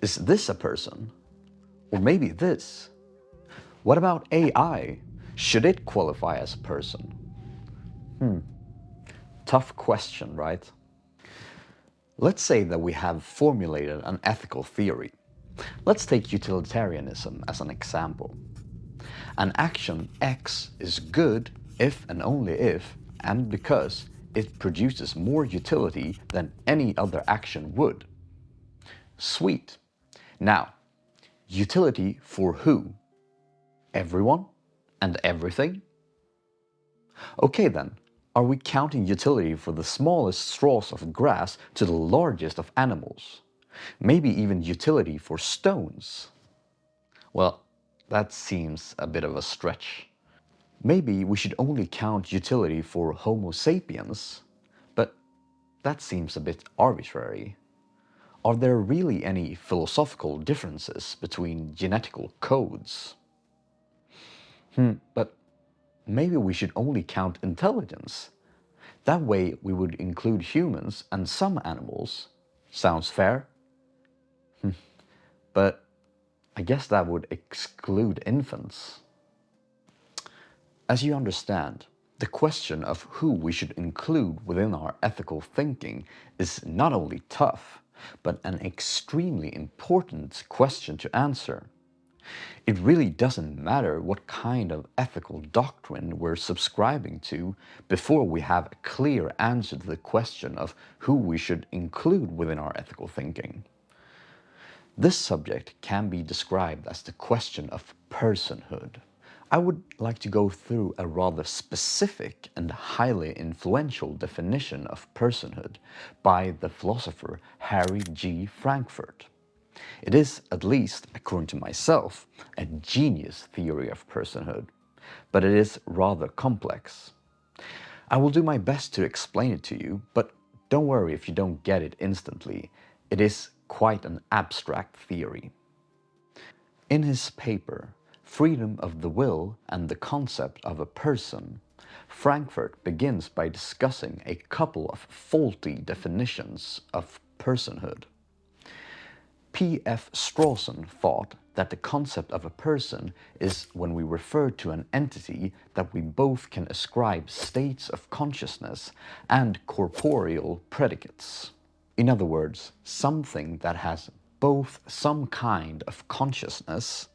Is this a person? Or maybe this? What about AI? Should it qualify as a person? Tough question, right? Let's say that we have formulated an ethical theory. Let's take utilitarianism as an example. An action X is good if and only if, and because, it produces more utility than any other action would. Sweet. Now, utility for who? Everyone? And everything? Okay then, are we counting utility for the smallest straws of grass to the largest of animals? Maybe even utility for stones? Well, that seems a bit of a stretch. Maybe we should only count utility for Homo sapiens, but that seems a bit arbitrary. Are there really any philosophical differences between genetical codes? But maybe we should only count intelligence. That way we would include humans and some animals. Sounds fair? But I guess that would exclude infants. As you understand, the question of who we should include within our ethical thinking is not only tough, but an extremely important question to answer. It really doesn't matter what kind of ethical doctrine we're subscribing to before we have a clear answer to the question of who we should include within our ethical thinking. This subject can be described as the question of personhood. I would like to go through a rather specific and highly influential definition of personhood by the philosopher Harry G. Frankfurt. It is, at least according to myself, a genius theory of personhood, but it is rather complex. I will do my best to explain it to you, but don't worry if you don't get it instantly. It is quite an abstract theory. In his paper, Freedom of the Will and the Concept of a Person, Frankfurt begins by discussing a couple of faulty definitions of personhood. P.F. Strawson thought that the concept of a person is when we refer to an entity that we both can ascribe states of consciousness and corporeal predicates. In other words, something that has both some kind of consciousness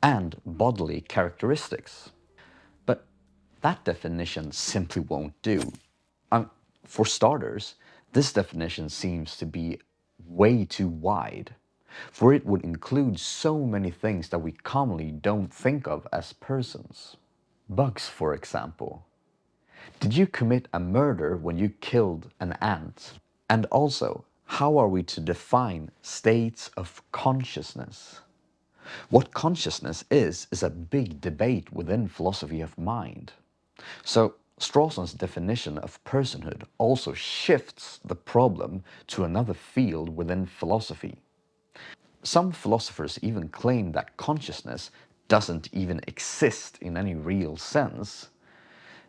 and bodily characteristics. But that definition simply won't do. For starters, this definition seems to be way too wide, for it would include so many things that we commonly don't think of as persons. Bugs, for example. Did you commit a murder when you killed an ant? And also, how are we to define states of consciousness? What consciousness is a big debate within philosophy of mind. So, Strawson's definition of personhood also shifts the problem to another field within philosophy. Some philosophers even claim that consciousness doesn't even exist in any real sense.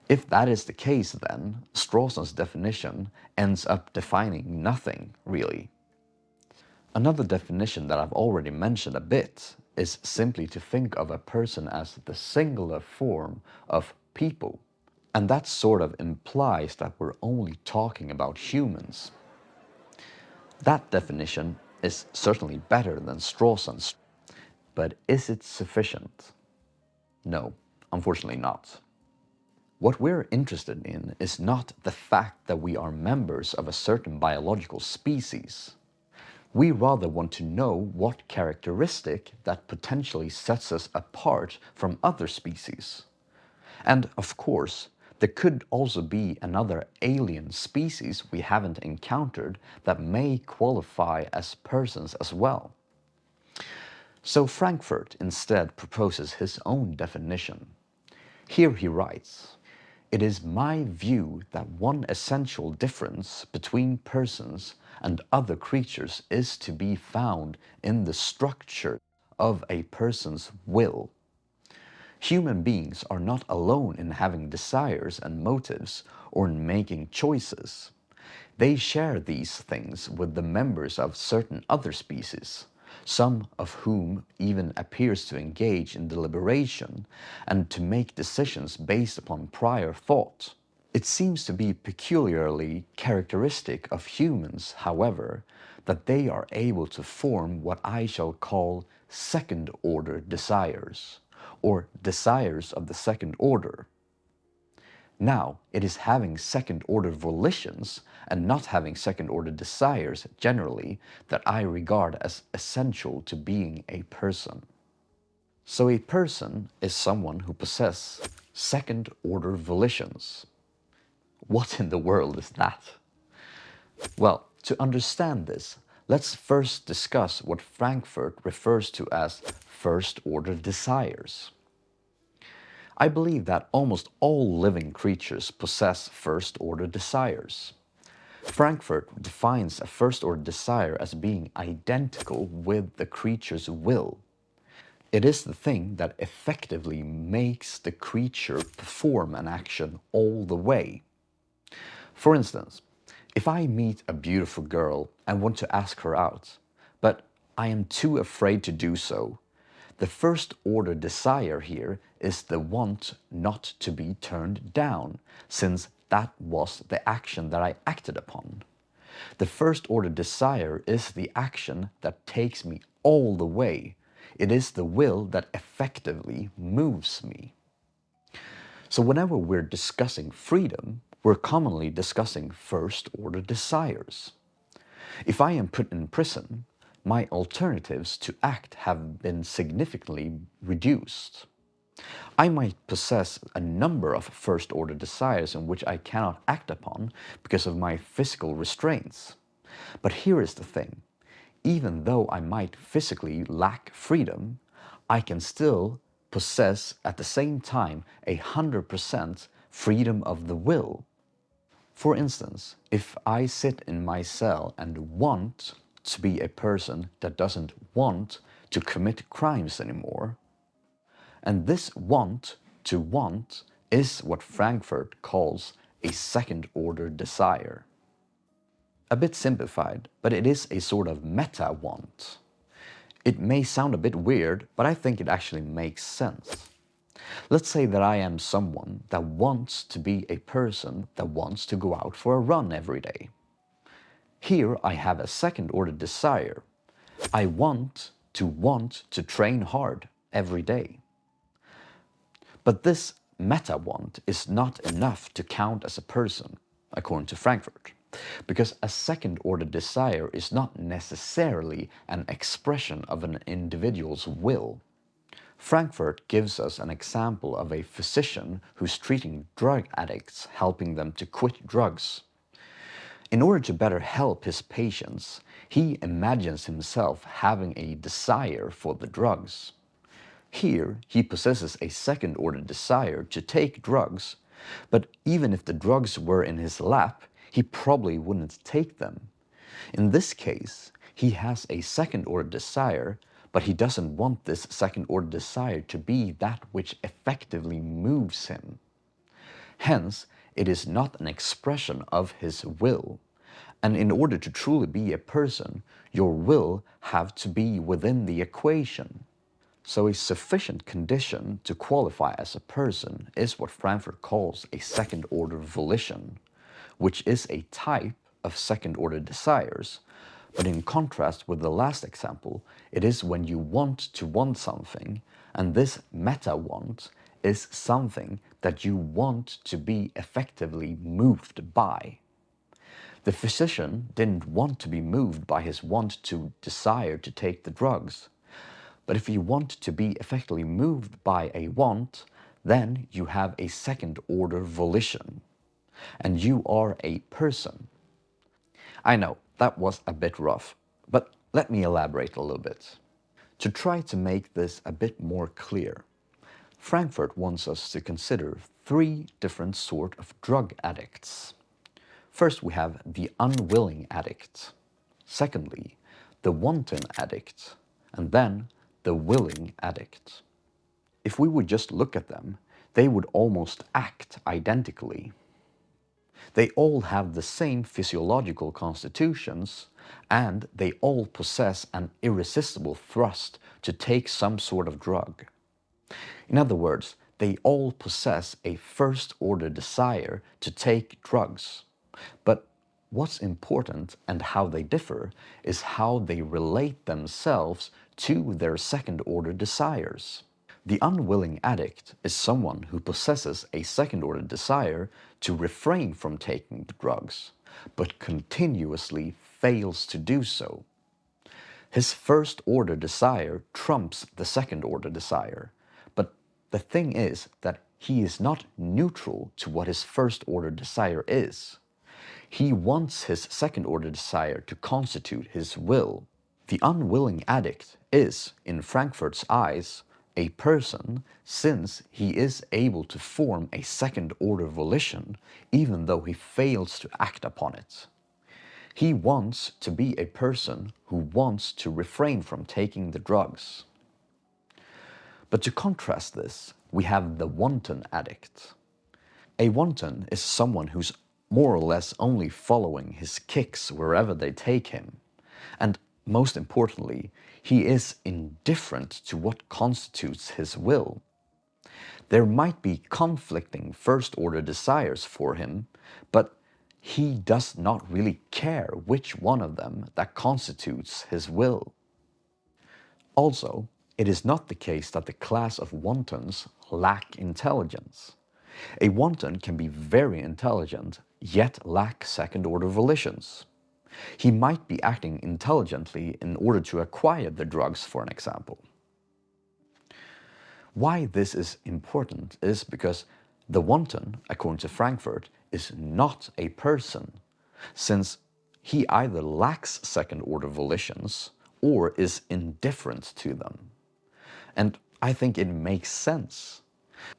If that is the case, then Strawson's definition ends up defining nothing, really. Another definition that I've already mentioned a bit is simply to think of a person as the singular form of people. And that sort of implies that we're only talking about humans. That definition is certainly better than Strawson's, but is it sufficient? No, unfortunately not. What we're interested in is not the fact that we are members of a certain biological species. We rather want to know what characteristic that potentially sets us apart from other species. And of course, there could also be another alien species we haven't encountered that may qualify as persons as well. So Frankfurt instead proposes his own definition. Here he writes, "It is my view that one essential difference between persons and other creatures is to be found in the structure of a person's will. Human beings are not alone in having desires and motives or in making choices. They share these things with the members of certain other species, some of whom even appears to engage in deliberation and to make decisions based upon prior thought. It seems to be peculiarly characteristic of humans, however, that they are able to form what I shall call second-order desires, or desires of the second order. Now, it is having second-order volitions and not having second-order desires generally that I regard as essential to being a person. So a person is someone who possesses second-order volitions. What in the world is that? Well, to understand this, let's first discuss what Frankfurt refers to as first-order desires. I believe that almost all living creatures possess first-order desires. Frankfurt defines a first-order desire as being identical with the creature's will. It is the thing that effectively makes the creature perform an action all the way. For instance, if I meet a beautiful girl and want to ask her out, but I am too afraid to do so, the first order desire here is the want not to be turned down, since that was the action that I acted upon. The first order desire is the action that takes me all the way. It is the will that effectively moves me. So whenever we're discussing freedom, we're commonly discussing first-order desires. If I am put in prison, my alternatives to act have been significantly reduced. I might possess a number of first-order desires in which I cannot act upon because of my physical restraints. But here is the thing. Even though I might physically lack freedom, I can still possess at the same time 100% freedom of the will. For instance, if I sit in my cell and want to be a person that doesn't want to commit crimes anymore, and this want is what Frankfurt calls a second-order desire. A bit simplified, but it is a sort of meta-want. It may sound a bit weird, but I think it actually makes sense. Let's say that I am someone that wants to be a person that wants to go out for a run every day. Here I have a second-order desire. I want to train hard every day. But this meta-want is not enough to count as a person, according to Frankfurt, because a second-order desire is not necessarily an expression of an individual's will. Frankfurt gives us an example of a physician who's treating drug addicts, helping them to quit drugs. In order to better help his patients, he imagines himself having a desire for the drugs. Here, he possesses a second-order desire to take drugs, but even if the drugs were in his lap, he probably wouldn't take them. In this case, he has a second-order desire, but he doesn't want this second-order desire to be that which effectively moves him. Hence, it is not an expression of his will. And in order to truly be a person, your will have to be within the equation. So a sufficient condition to qualify as a person is what Frankfurt calls a second-order volition, which is a type of second-order desires. But in contrast with the last example, it is when you want to want something, and this meta-want is something that you want to be effectively moved by. The physician didn't want to be moved by his want to desire to take the drugs. But if you want to be effectively moved by a want, then you have a second-order volition, and you are a person. I know, that was a bit rough, but let me elaborate a little bit. To try to make this a bit more clear, Frankfurt wants us to consider 3 different sorts of drug addicts. First, we have the unwilling addict. Secondly, the wanton addict. And then, the willing addict. If we would just look at them, they would almost act identically. They all have the same physiological constitutions, and they all possess an irresistible thrust to take some sort of drug. In other words, they all possess a first-order desire to take drugs. But what's important and how they differ is how they relate themselves to their second-order desires. The unwilling addict is someone who possesses a second-order desire to refrain from taking the drugs, but continuously fails to do so. His first-order desire trumps the second-order desire, but the thing is that he is not neutral to what his first-order desire is. He wants his second-order desire to constitute his will. The unwilling addict is, in Frankfurt's eyes, a person since he is able to form a second-order volition even though he fails to act upon it. He wants to be a person who wants to refrain from taking the drugs. But to contrast this, we have the wanton addict. A wanton is someone who's more or less only following his kicks wherever they take him. And most importantly, he is indifferent to what constitutes his will. There might be conflicting first-order desires for him, but he does not really care which one of them that constitutes his will. Also, it is not the case that the class of wantons lack intelligence. A wanton can be very intelligent, yet lack second-order volitions. He might be acting intelligently in order to acquire the drugs, for an example. Why this is important is because the wanton, according to Frankfurt, is not a person, since he either lacks second-order volitions or is indifferent to them. And I think it makes sense.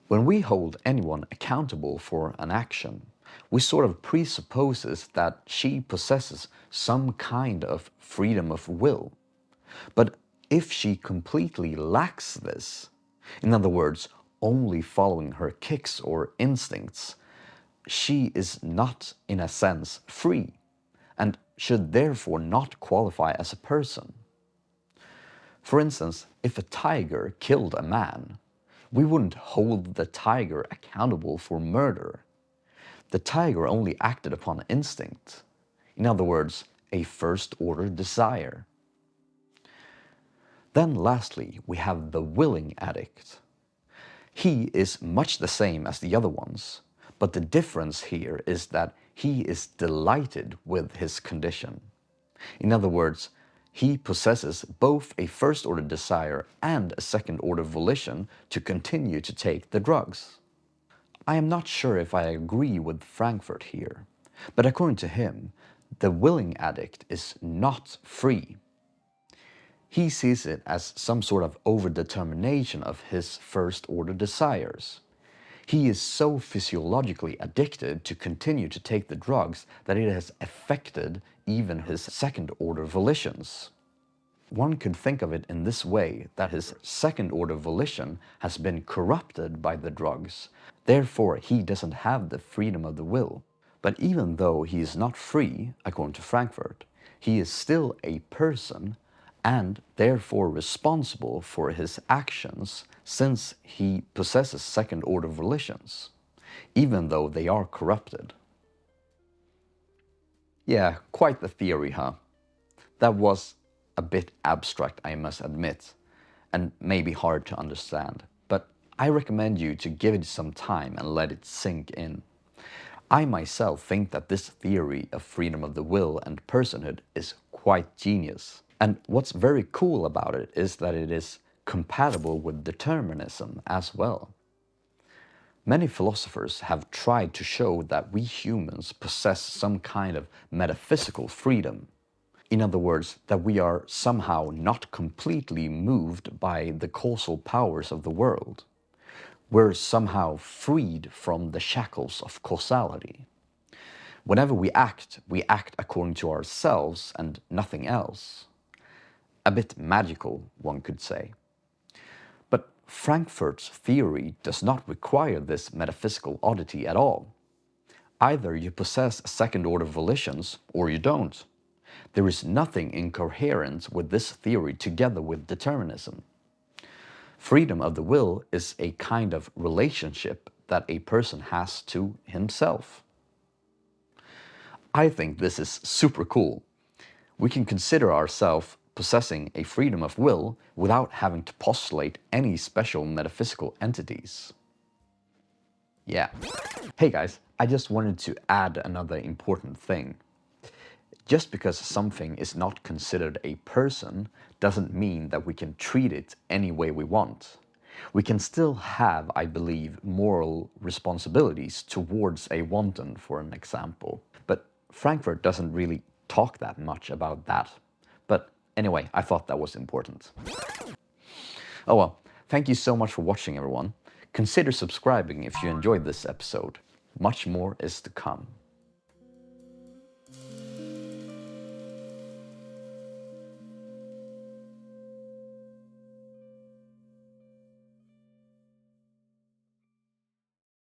When we hold anyone accountable for an action, we sort of presupposes that she possesses some kind of freedom of will. But if she completely lacks this, in other words, only following her kicks or instincts, she is not, in a sense, free, and should therefore not qualify as a person. For instance, if a tiger killed a man, we wouldn't hold the tiger accountable for murder. The tiger only acted upon instinct. In other words, a first-order desire. Then lastly, we have the willing addict. He is much the same as the other ones, but the difference here is that he is delighted with his condition. In other words, he possesses both a first-order desire and a second-order volition to continue to take the drugs. I am not sure if I agree with Frankfurt here, but according to him, the willing addict is not free. He sees it as some sort of overdetermination of his first-order desires. He is so physiologically addicted to continue to take the drugs that it has affected even his second-order volitions. One could think of it in this way, that his second-order volition has been corrupted by the drugs. Therefore, he doesn't have the freedom of the will. But even though he is not free, according to Frankfurt, he is still a person and therefore responsible for his actions since he possesses second-order volitions, even though they are corrupted. Yeah, quite the theory, huh? That was a bit abstract, I must admit, and maybe hard to understand, but I recommend you to give it some time and let it sink in. I myself think that this theory of freedom of the will and personhood is quite genius. And what's very cool about it is that it is compatible with determinism as well. Many philosophers have tried to show that we humans possess some kind of metaphysical freedom. In other words, that we are somehow not completely moved by the causal powers of the world. We're somehow freed from the shackles of causality. Whenever we act according to ourselves and nothing else. A bit magical, one could say. But Frankfurt's theory does not require this metaphysical oddity at all. Either you possess second-order volitions or you don't. There is nothing incoherent with this theory together with determinism. Freedom of the will is a kind of relationship that a person has to himself. I think this is super cool. We can consider ourselves possessing a freedom of will without having to postulate any special metaphysical entities. Yeah. Hey guys, I just wanted to add another important thing. Just because something is not considered a person doesn't mean that we can treat it any way we want. We can still have, I believe, moral responsibilities towards a wanton, for an example. But Frankfurt doesn't really talk that much about that. But anyway, I thought that was important. Oh well, thank you so much for watching, everyone. Consider subscribing if you enjoyed this episode. Much more is to come.